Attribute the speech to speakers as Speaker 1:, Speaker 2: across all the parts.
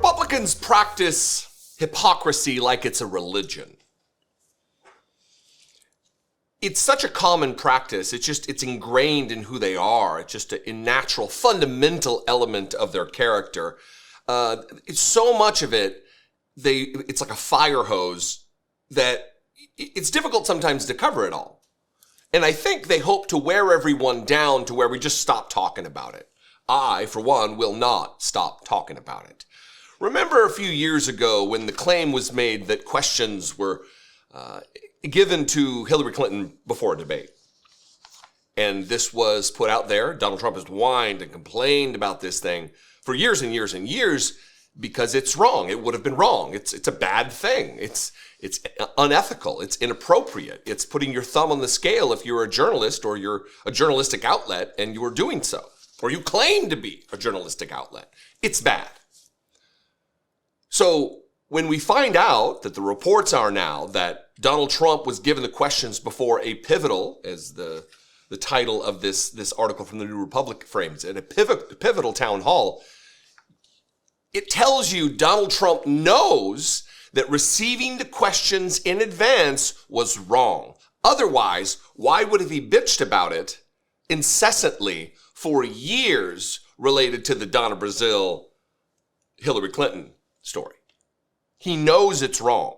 Speaker 1: Republicans practice hypocrisy like it's a religion. It's such a common practice. It's ingrained in who they are. It's just a natural, fundamental element of their character. It's so much of it, it's like a fire hose that it's difficult sometimes to cover it all. And I think they hope to wear everyone down to where we just stop talking about it. I, for one, will not stop talking about it. Remember a few years ago when the claim was made that questions were given to Hillary Clinton before a debate. And this was put out there. Donald Trump has whined and complained about this thing for years and years and years because it's wrong. It would have been wrong. It's a bad thing. It's unethical. It's inappropriate. It's putting your thumb on the scale if you're a journalist or you're a journalistic outlet and you are doing so, or you claim to be a journalistic outlet. It's bad. So when we find out that the reports are now that Donald Trump was given the questions before a pivotal, as the title of this article from the New Republic frames it, a pivotal town hall, it tells you Donald Trump knows that receiving the questions in advance was wrong. Otherwise, why would he bitched about it incessantly for years related to the Donna Brazile, Hillary Clinton story? He knows it's wrong.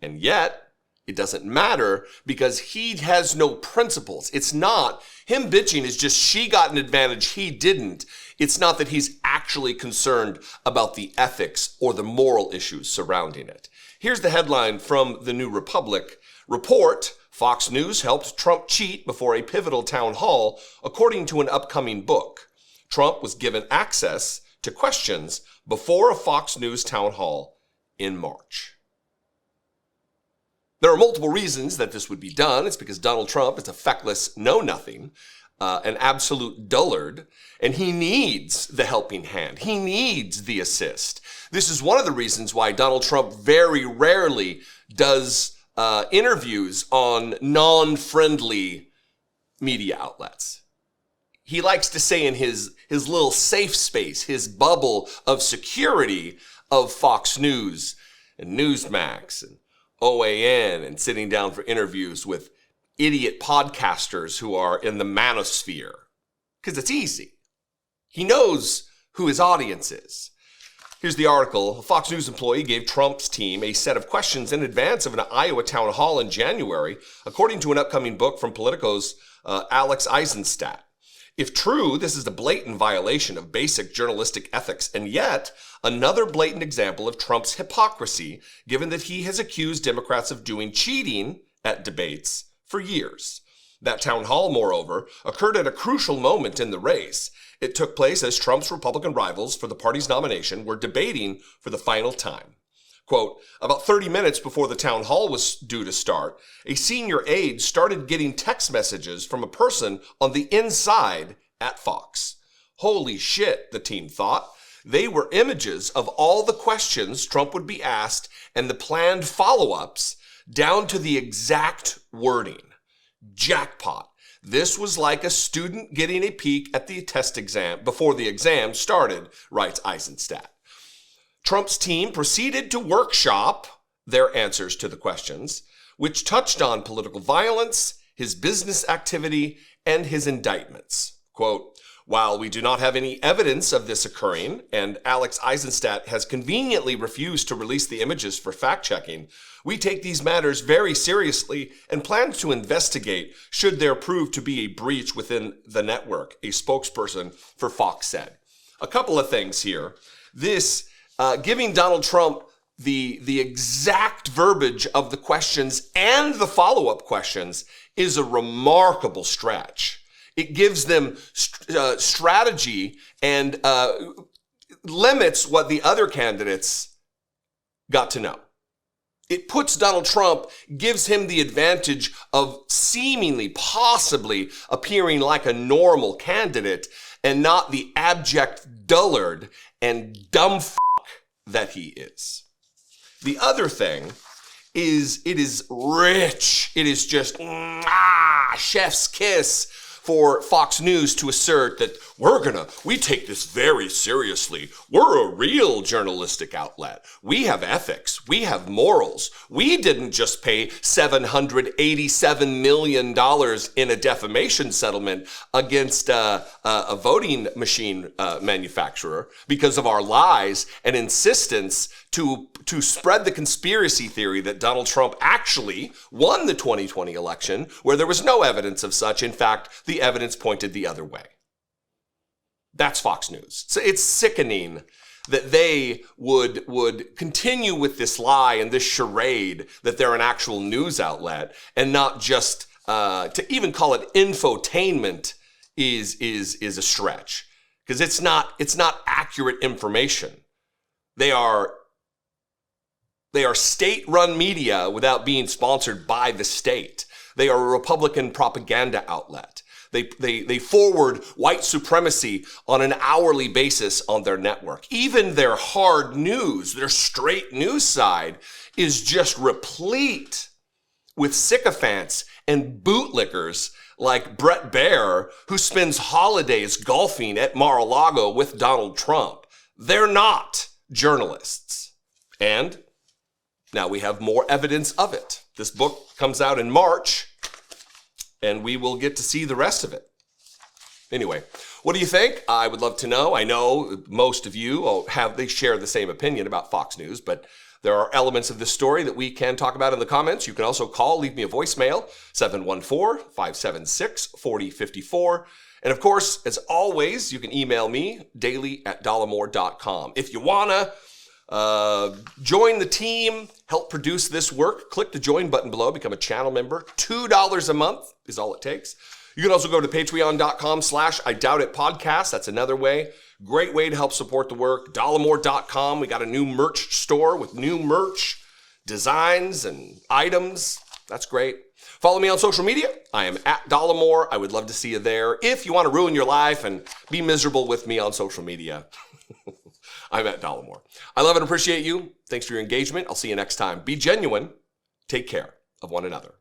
Speaker 1: And yet, it doesn't matter because he has no principles. It's not, him bitching is just she got an advantage, he didn't. It's not that he's actually concerned about the ethics or the moral issues surrounding it. Here's the headline from the New Republic. Report, Fox News helped Trump cheat before a pivotal town hall, according to an upcoming book. Trump was given access to questions before a Fox News town hall in March. There are multiple reasons that this would be done. It's because Donald Trump is a feckless know-nothing, an absolute dullard, and he needs the helping hand. He needs the assist. This is one of the reasons why Donald Trump very rarely does interviews on non-friendly media outlets. He likes to say in his little safe space, his bubble of security of Fox News and Newsmax and OAN and sitting down for interviews with idiot podcasters who are in the manosphere. Because it's easy. He knows who his audience is. Here's the article. A Fox News employee gave Trump's team a set of questions in advance of an Iowa town hall in January, according to an upcoming book from Politico's Alex Eisenstadt. If true, this is a blatant violation of basic journalistic ethics, and yet another blatant example of Trump's hypocrisy, given that he has accused Democrats of doing cheating at debates for years. That town hall, moreover, occurred at a crucial moment in the race. It took place as Trump's Republican rivals for the party's nomination were debating for the final time. Quote, about 30 minutes before the town hall was due to start, a senior aide started getting text messages from a person on the inside at Fox. Holy shit, the team thought. They were images of all the questions Trump would be asked and the planned follow-ups down to the exact wording. Jackpot. This was like a student getting a peek at the test exam before the exam started, writes Eisenstadt. Trump's team proceeded to workshop their answers to the questions, which touched on political violence, his business activity, and his indictments. Quote, while we do not have any evidence of this occurring, and Alex Eisenstadt has conveniently refused to release the images for fact-checking, we take these matters very seriously and plan to investigate should there prove to be a breach within the network, a spokesperson for Fox said. A couple of things here. This giving Donald Trump the exact verbiage of the questions and the follow-up questions is a remarkable stretch. It gives them strategy and limits what the other candidates got to know. It puts Donald Trump, gives him the advantage of seemingly, possibly appearing like a normal candidate and not the abject dullard and dumb that he is. The other thing is it is rich. It is just chef's kiss for Fox News to assert that we take this very seriously. We're a real journalistic outlet. We have ethics. We have morals. We didn't just pay $787 million in a defamation settlement against a voting machine manufacturer because of our lies and insistence to spread the conspiracy theory that Donald Trump actually won the 2020 election, where there was no evidence of such. In fact, the evidence pointed the other way. That's Fox News. So it's sickening that they would continue with this lie and this charade that they're an actual news outlet, and not just to even call it infotainment is a stretch, because it's not accurate information. They are state-run media without being sponsored by the state. They are a Republican propaganda outlet. They forward white supremacy on an hourly basis on their network. Even their hard news, their straight news side, is just replete with sycophants and bootlickers like Brett Baer, who spends holidays golfing at Mar-a-Lago with Donald Trump. They're not journalists. And now we have more evidence of it. This book comes out in March, and we will get to see the rest of it. Anyway, what do you think? I would love to know. I know most of you they share the same opinion about Fox News, but there are elements of this story that we can talk about in the comments. You can also leave me a voicemail, 714-576-4054. And of course, as always, you can email me, daily@dollemore.com. If you wanna join the team, help produce this work, click the join button below, become a channel member. $2 a month is all it takes. You can also go to patreon.com/IDoubtItPodcast. That's another way. Great way to help support the work. Dollemore.com. We got a new merch store with new merch, designs, and items. That's great. Follow me on social media. I am @Dollemore. I would love to see you there. If you want to ruin your life and be miserable with me on social media, I'm @Dollemore. I love and appreciate you. Thanks for your engagement. I'll see you next time. Be genuine. Take care of one another.